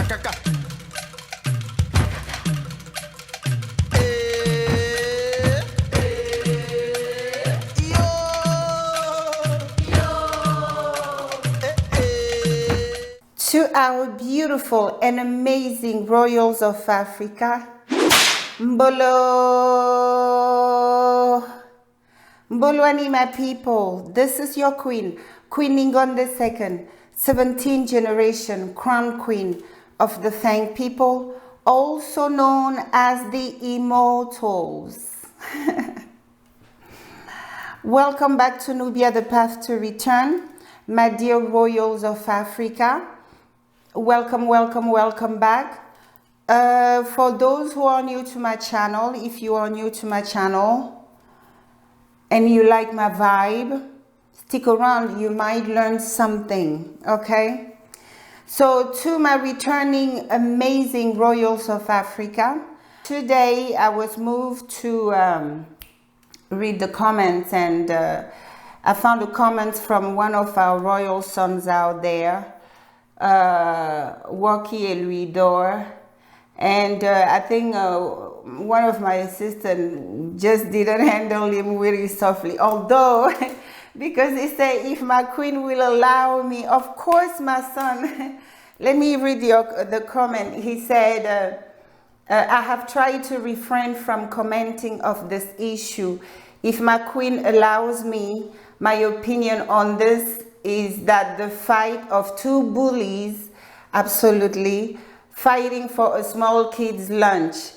To our beautiful and amazing royals of Africa, Mbolo, Mbolwani, my people, this is your queen, Queen Ngningone II, 17th generation crown queen of the Fang people, also known as the Immortals. Welcome back to Nubia, the path to return, my dear royals of Africa. Welcome, welcome, welcome back. For those who are new to my channel, if you are new to my channel and you like my vibe, stick around, you might learn something, okay? So to my returning amazing royals of Africa, today I was moved to read the comments, and I found a comment from one of our royal sons out there, Waki and Louis, and I think one of my assistants just didn't handle him really softly, although because he said, if my queen will allow me, of course my son. Let me read the comment. He said, I have tried to refrain from commenting of this issue. If my queen allows me, my opinion on this is that the fight of two bullies, absolutely, fighting for a small kid's lunch.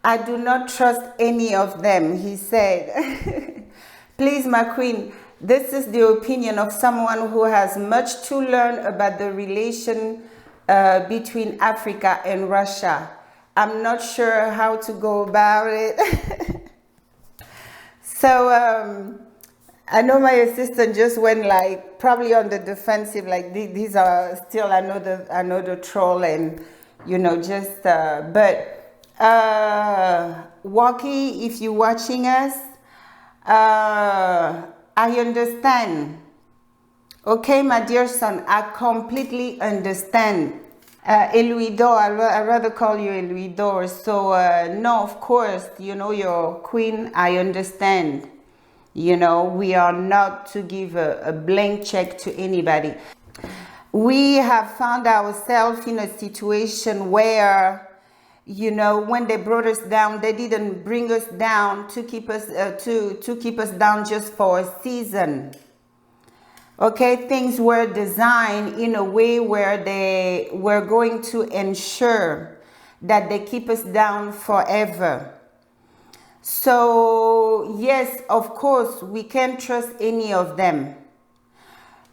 I do not trust any of them, he said. Please, my queen, this is the opinion of someone who has much to learn about the relation between Africa and Russia. I'm not sure how to go about it. So, I know my assistant just went like probably on the defensive, like these are still another troll, and you know, just Waki, if you're watching us, I understand. Okay, my dear son, I completely understand. Eluidor, I'd rather call you Eluidor. So no, of course, you know, your queen, I understand. You know, we are not to give a blank check to anybody. We have found ourselves in a situation where, you know, when they brought us down, they didn't bring us down to keep us to keep us down just for a season. Okay, things were designed in a way where they were going to ensure that they keep us down forever. So yes, of course, we can't trust any of them.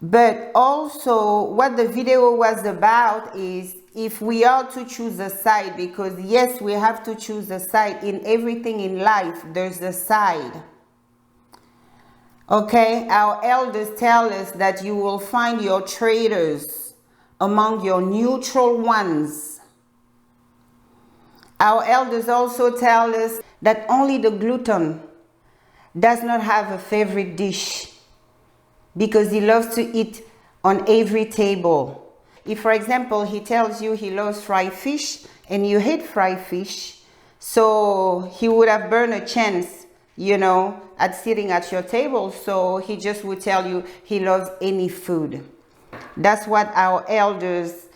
But also what the video was about is, if we are to choose a side, because yes, we have to choose a side. In everything in life, there's a side. Okay, our elders tell us that you will find your traitors among your neutral ones. Our elders also tell us that only the glutton does not have a favorite dish, because he loves to eat on every table. If, for example, he tells you he loves fried fish and you hate fried fish, so he would have burned a chance, you know, at sitting at your table. So he just would tell you he loves any food. That's what our elders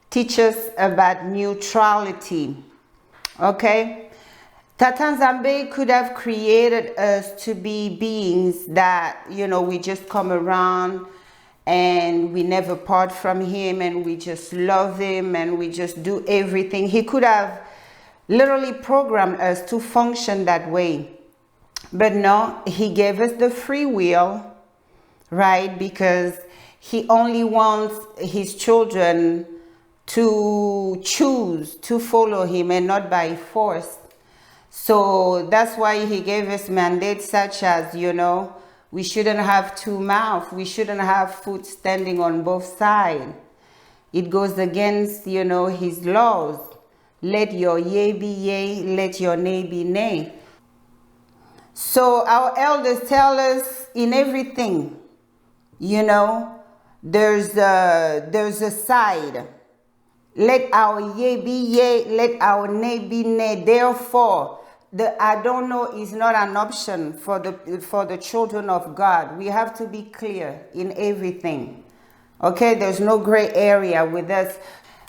teach us about neutrality. Okay? Tatanzambe could have created us to be beings that, you know, we just come around and we never part from him, and we just love him and we just do everything. He could have literally programmed us to function that way. But no, he gave us the free will, right? Because he only wants his children to choose to follow him and not by force. So that's why he gave us mandates such as, you know, we shouldn't have two mouths. We shouldn't have food standing on both sides. It goes against, you know, his laws. Let your yea be yea, let your nay be nay. So our elders tell us in everything, you know, there's a side. let our yea be yea, let our nay be nay. Therefore, the I don't know is not an option for the children of God. We have to be clear in everything. Okay, there's no gray area with us.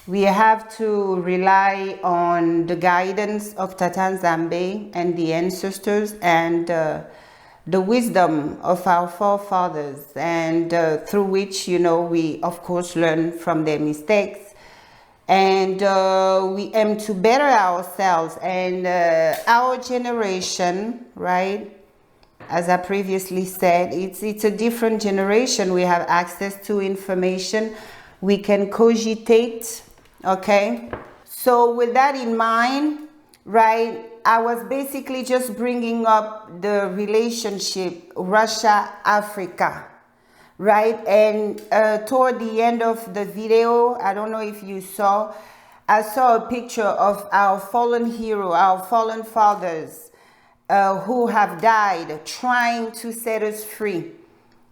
We have to rely on the guidance of Tata Nzambe and the ancestors, and the wisdom of our forefathers, and through which, we of course learn from their mistakes, and we aim to better ourselves and our generation, right? As I previously said, it's a different generation. We have access to information. We can cogitate, okay? So with that in mind, right, I was basically just bringing up the relationship Russia-Africa, right? And toward the end of the video, I don't know if you saw, I saw a picture of our fallen hero, our fallen fathers, who have died trying to set us free,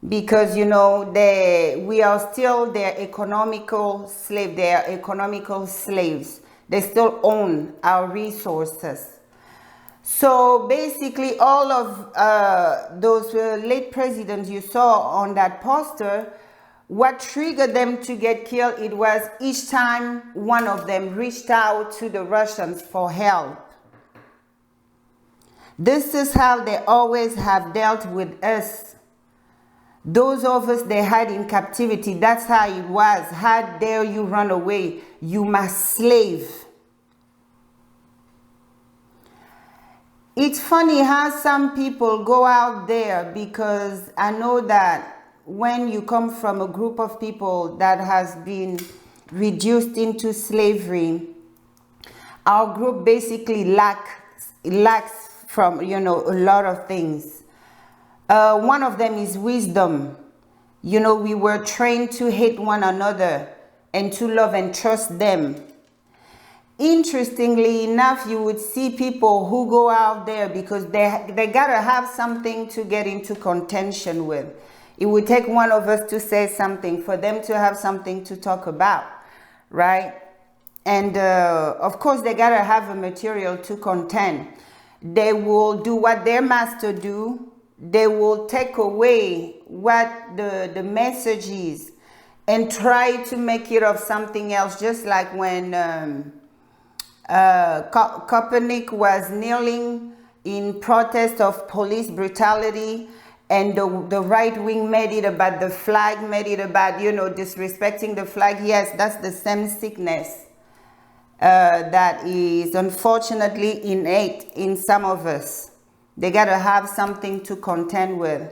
because we are still their economical slave, they are economical slaves. They still own our resources. So basically all of those late presidents you saw on that poster, what triggered them to get killed, it was each time one of them reached out to the Russians for help. This is how they always have dealt with us. Those of us they had in captivity, that's how it was. How dare you run away? You must slave. It's funny how some people go out there, because I know that when you come from a group of people that has been reduced into slavery, our group basically lacks from, a lot of things. One of them is wisdom. We were trained to hate one another and to love and trust them. Interestingly enough, you would see people who go out there because they gotta have something to get into contention with. It would take one of us to say something for them to have something to talk about, right? And of course, they gotta have a material to contend. They will do what their master do. They will take away what the message is and try to make it of something else, just like when Kaepernick was kneeling in protest of police brutality, and the right wing made it about the flag, made it about, disrespecting the flag. Yes, that's the same sickness that is unfortunately innate in some of us. They gotta have something to contend with.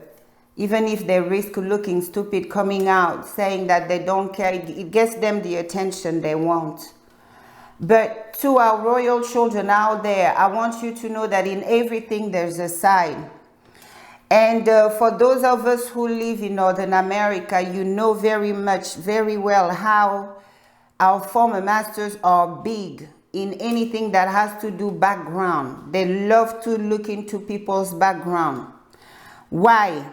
Even if they risk looking stupid, coming out, saying that they don't care, it gets them the attention they want. But to our royal children out there, I want you to know that in everything there's a side. And for those of us who live in Northern America, you know very well how our former masters are big in anything that has to do background. They love to look into people's background. Why?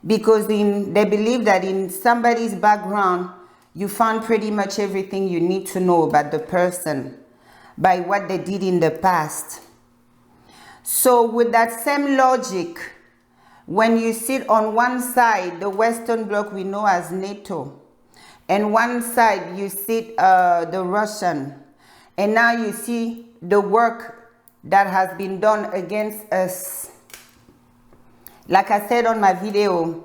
Because they believe that in somebody's background, you find pretty much everything you need to know about the person by what they did in the past. So with that same logic, when you sit on one side, the Western Bloc we know as NATO, and one side you sit the Russian, and now you see the work that has been done against us. Like I said on my video,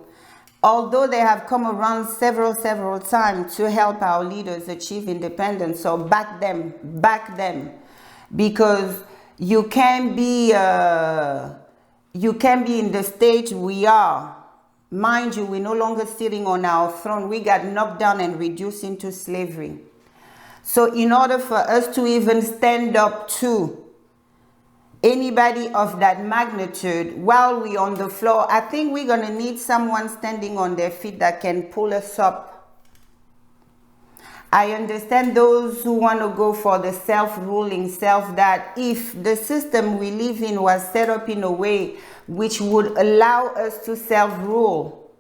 although they have come around several times to help our leaders achieve independence, so back them, because you can be in the stage we are. Mind you, we're no longer sitting on our throne. We got knocked down and reduced into slavery. So in order for us to even stand up to anybody of that magnitude while we're on the floor, I think we're going to need someone standing on their feet that can pull us up. I understand those who want to go for the self-ruling self, that if the system we live in was set up in a way which would allow us to self-rule,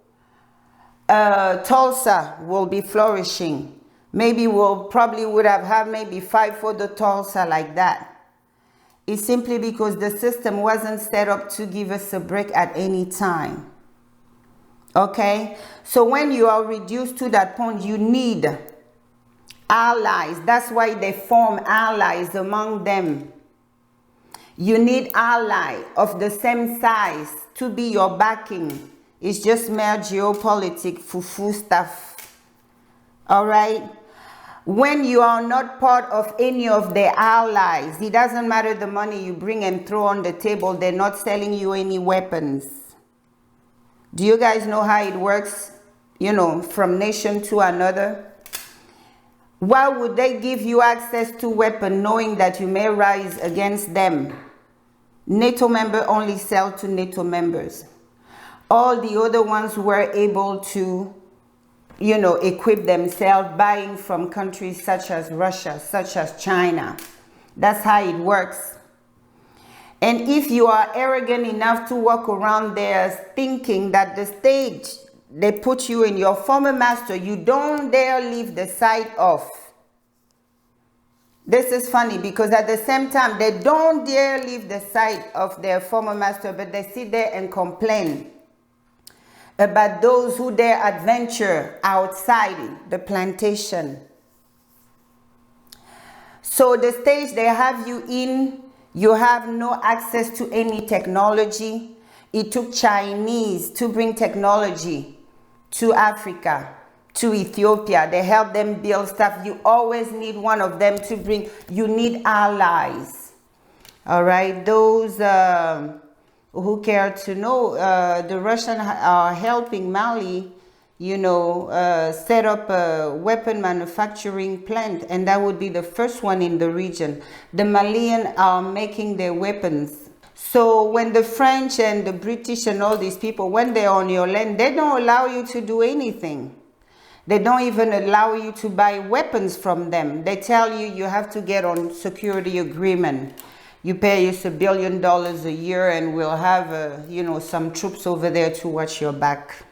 Tulsa will be flourishing. maybe we'll probably would have had maybe 5 for the Tulsa like that. It's simply because the system wasn't set up to give us a break at any time. Okay? So when you are reduced to that point, you need allies. That's why they form allies among them. You need ally of the same size to be your backing. It's just mere geopolitics, fufu stuff. All right? When you are not part of any of their allies, it doesn't matter the money you bring and throw on the table, they're not selling you any weapons. Do you guys know how it works, you know, from nation to another? Why would they give you access to weapons knowing that you may rise against them? NATO members only sell to NATO members. All the other ones were able to, you know, equip themselves buying from countries such as Russia, such as China. That's how it works. And if you are arrogant enough to walk around there thinking that the stage they put you in, your former master, you don't dare leave the side of. This is funny because at the same time, they don't dare leave the side of their former master, but they sit there and complain about those who dare adventure outside the plantation. So the stage they have you in, you have no access to any technology. It took Chinese to bring technology to Africa, to Ethiopia. They help them build stuff. You always need one of them to bring. You need allies. All right, those who care to know, the Russians are helping Mali, you know, set up a weapon manufacturing plant, and that would be the first one in the region. The Malians are making their weapons. So when the French and the British and all these people, when they're on your land, they don't allow you to do anything. They don't even allow you to buy weapons from them. They tell you you have to get on security agreement. You pay us $1 billion a year and we'll have, you know, some troops over there to watch your back.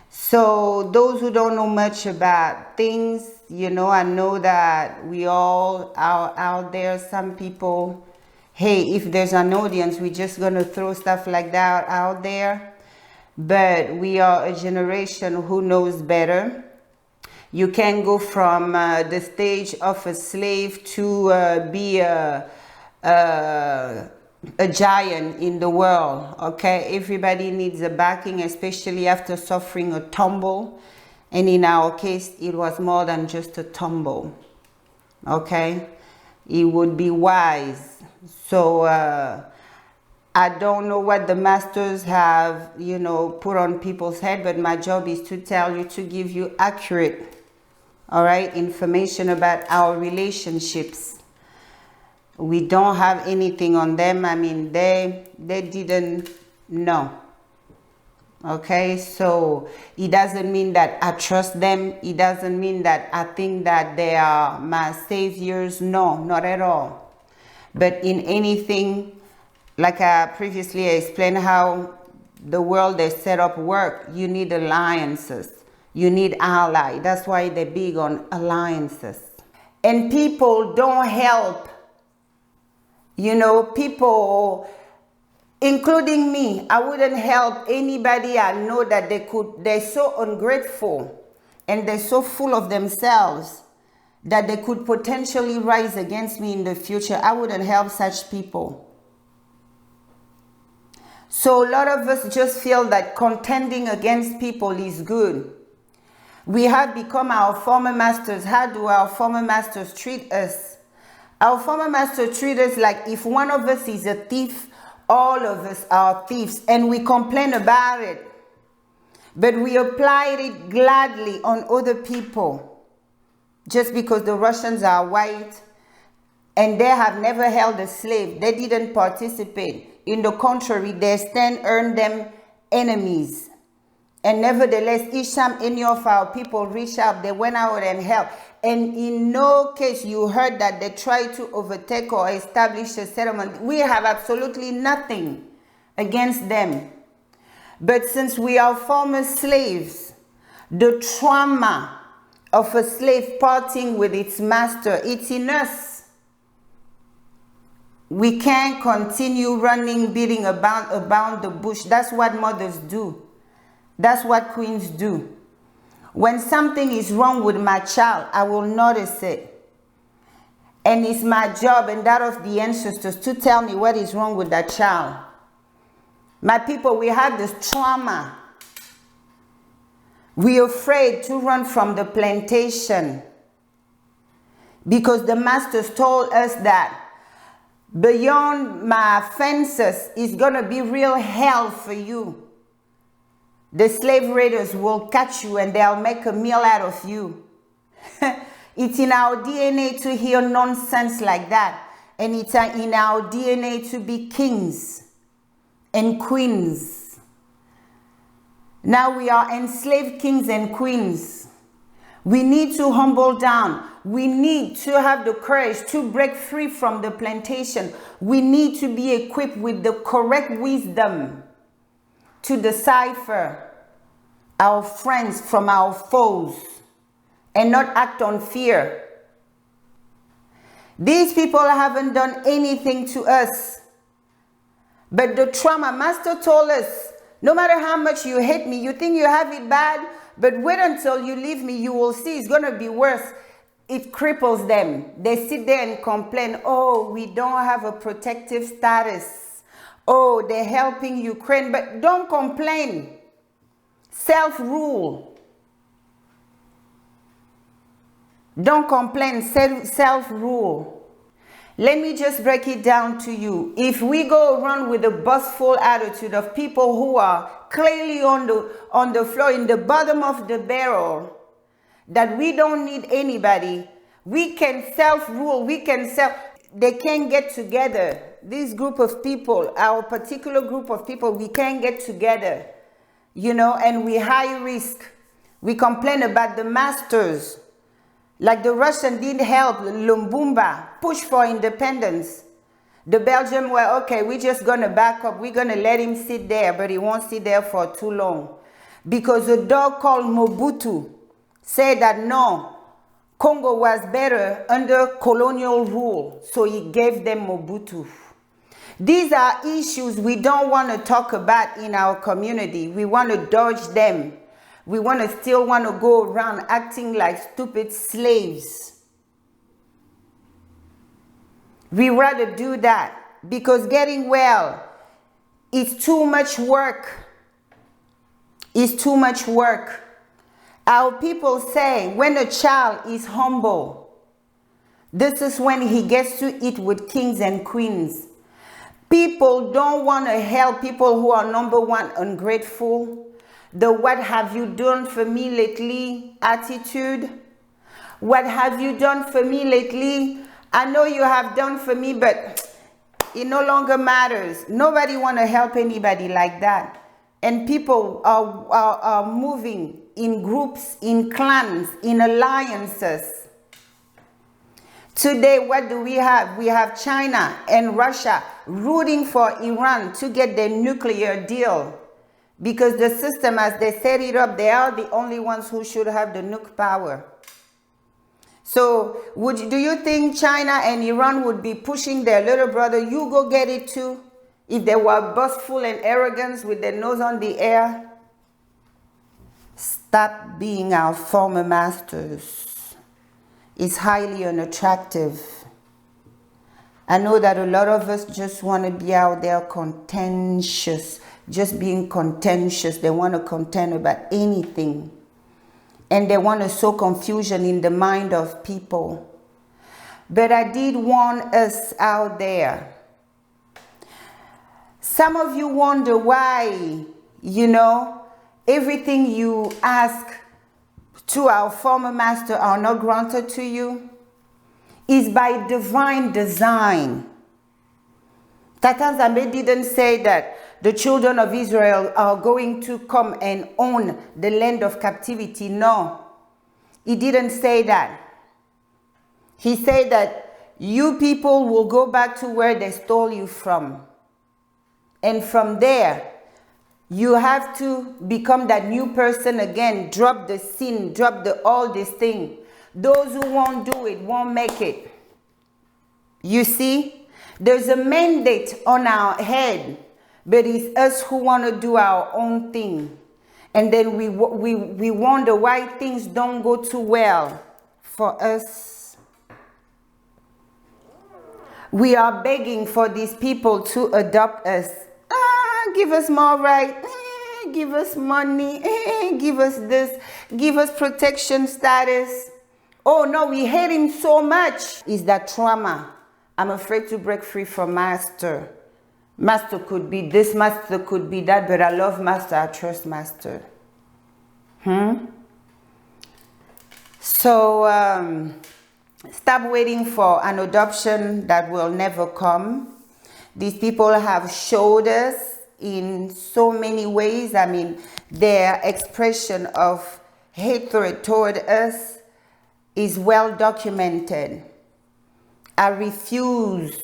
So those who don't know much about things, you know, I know that we all are out there. Some people, hey, if there's an audience, we're just going to throw stuff like that out there. But we are a generation who knows better. You can go from the stage of a slave to be a giant in the world. Okay, everybody needs a backing, especially after suffering a tumble. And in our case, it was more than just a tumble. Okay, it would be wise. So I don't know what the masters have, you know, put on people's head, but my job is to tell you, to give you accurate, all right, information about our relationships. We don't have anything on them. I mean, they didn't know. Okay, so it doesn't mean that I trust them. It doesn't mean that I think that they are my saviors. No, not at all. But in anything, like I previously explained how the world is set up work, you need alliances. You need allies. That's why they're big on alliances. And people don't help. You know, people, including me, I wouldn't help anybody I know that they're so ungrateful and they're so full of themselves that they could potentially rise against me in the future. I wouldn't help such people. So a lot of us just feel that contending against people is good. We have become our former masters. How do our former masters treat us? Our former masters treat us like if one of us is a thief, all of us are thieves, and we complain about it. But we applied it gladly on other people. Just because the Russians are white and they have never held a slave, they didn't participate. In the contrary, their stand earned them enemies. And nevertheless, each time any of our people reached out, they went out and helped. And in no case you heard that they tried to overtake or establish a settlement. We have absolutely nothing against them. But since we are former slaves, the trauma of a slave parting with its master. It's in us. We can't continue running, beating about the bush. That's what mothers do. That's what queens do. When something is wrong with my child, I will notice it. And it's my job and that of the ancestors to tell me what is wrong with that child. My people, we have this trauma. We're afraid to run from the plantation because the masters told us that beyond my fences is going to be real hell for you. The slave raiders will catch you and they'll make a meal out of you. It's in our DNA to hear nonsense like that. And it's in our DNA to be kings and queens. Now we are enslaved kings and queens. We need to humble down. We need to have the courage to break free from the plantation. We need to be equipped with the correct wisdom to decipher our friends from our foes and not act on fear. These people haven't done anything to us. But the trauma master told us, no matter how much you hate me, you think you have it bad, but wait until you leave me, you will see it's going to be worse. It cripples them. They sit there and complain, oh, we don't have a protective status. Oh, they're helping Ukraine, but don't complain. Self-rule. Don't complain, self-rule. Let me just break it down to you. If we go around with a boastful attitude of people who are clearly on the floor, in the bottom of the barrel, that we don't need anybody, we can self-rule, they can get together. This group of people, our particular group of people, we can get together, you know, and we high risk. We complain about the masters. Like the Russians did help Lumumba push for independence. The Belgians were, okay, we're just going to back up. We're going to let him sit there, but he won't sit there for too long. Because a dog called Mobutu said that no, Congo was better under colonial rule. So he gave them Mobutu. These are issues we don't want to talk about in our community. We want to dodge them. We still want to go around acting like stupid slaves. We rather do that because getting well is too much work. It's too much work. Our people say when a child is humble, this is when he gets to eat with kings and queens. People don't want to help people who are, number one, ungrateful. The what have you done for me lately attitude. What have you done for me lately? I know you have done for me, but it no longer matters. Nobody want to help anybody like that. And people are moving in groups, in clans, in alliances. Today, what do we have? We have China and Russia rooting for Iran to get their nuclear deal. Because the system, as they set it up, they are the only ones who should have the nuke power. So do you think China and Iran would be pushing their little brother, you go get it too, if they were boastful and arrogant with their nose on the air? Stop being our former masters. It's highly unattractive. I know that a lot of us just want to be out there contentious. Just being contentious. They want to contend about anything. And they want to sow confusion in the mind of people. But I did warn us out there. Some of you wonder why, you know, everything you ask to our former master are not granted to you. Is by divine design. Tata Zambe didn't say that the children of Israel are going to come and own the land of captivity. No, he didn't say that. He said that you people will go back to where they stole you from. And from there, You have to become that new person again. Drop the sin, drop all this thing. Those who won't do it won't make it. You see, there's a mandate on our head, but it's us who want to do our own thing. And then we wonder why things don't go too well for us. We are begging for these people to adopt us. Give us more right. Give us money. Give us this. Give us protection status. Oh no, we hate him so much. Is that trauma? I'm afraid to break free from master. Master could be this, master could be that, but I love master, I trust master. So stop waiting for an adoption that will never come. These people have showed us in so many ways. I mean, their expression of hatred toward us is well documented. I refuse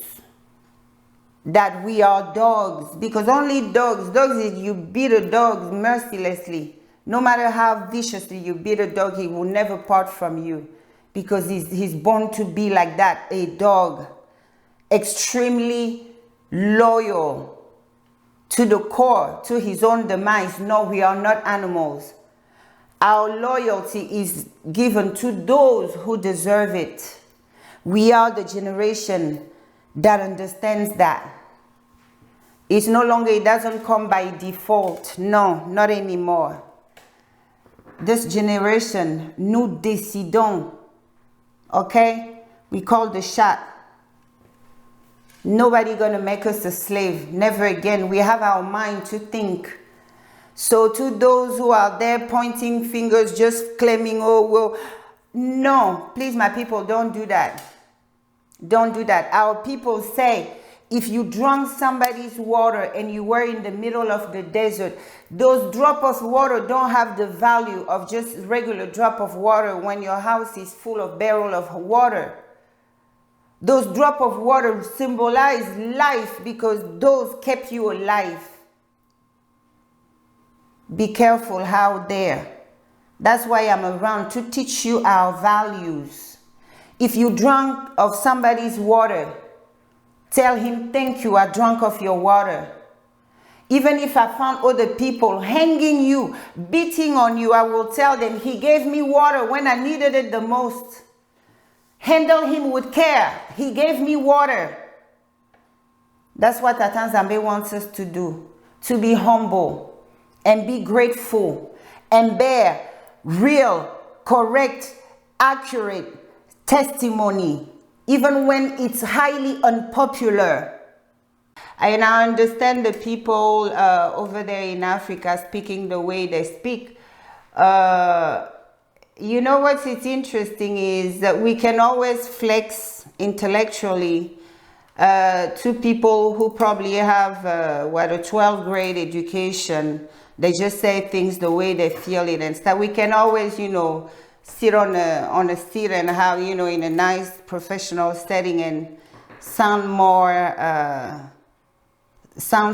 that we are dogs, because only dogs is you beat a dog mercilessly. No matter how viciously you beat a dog, he will never part from you, because he's born to be like that, a dog. Extremely loyal to the core, to his own demise. No, we are not animals. Our loyalty is given to those who deserve it. We are the generation that understands that. It's no longer, it doesn't come by default. No, not anymore. This generation, nous décidons. Okay? We call the shot. Nobody gonna make us a slave. Never again. We have our mind to think. So to those who are there pointing fingers, just claiming, oh, well, no, please, my people, don't do that. Don't do that. Our people say, if you drank somebody's water and you were in the middle of the desert, those drops of water don't have the value of just regular drop of water when your house is full of barrel of water. Those drops of water symbolize life, because those kept you alive. Be careful out there. That's why I'm around, to teach you our values. If you drank of somebody's water, tell him, thank you, I drank of your water. Even if I found other people hanging you, beating on you, I will tell them, he gave me water when I needed it the most. Handle him with care. He gave me water. That's what Tatanzambe wants us to do. To be humble and be grateful and bear real, correct, accurate testimony, even when it's highly unpopular. And I understand the people over there in Africa speaking the way they speak. You know what's interesting is that we can always flex intellectually to people who probably have a 12th grade education. They just say things the way they feel it and stuff. We can always, you know, sit on a seat and have, you know, in a nice professional setting and sound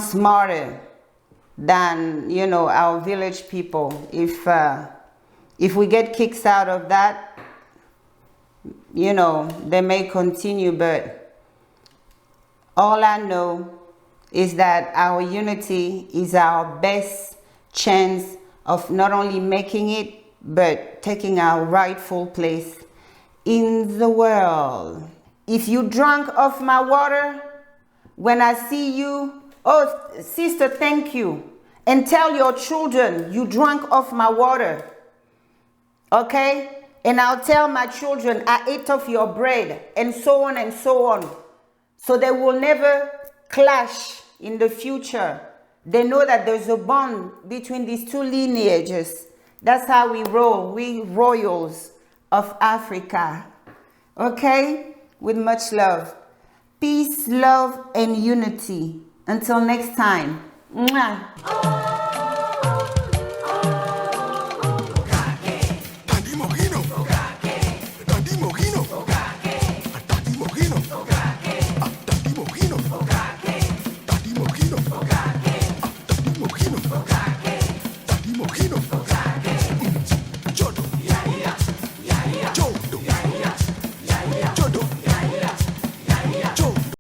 smarter than, you know, our village people. If we get kicks out of that, you know, they may continue, but all I know is that our unity is our best chance of not only making it, but taking our rightful place in the world. If you drank of my water, when I see you, oh, sister, thank you. And tell your children, you drank of my water. Okay? And I'll tell my children, I ate of your bread, and so on and so on. So they will never clash in the future. They know that there's a bond between these two lineages. That's how we roll, we royals of Africa. Okay? With much love. Peace, love, and unity. Until next time. Mwah.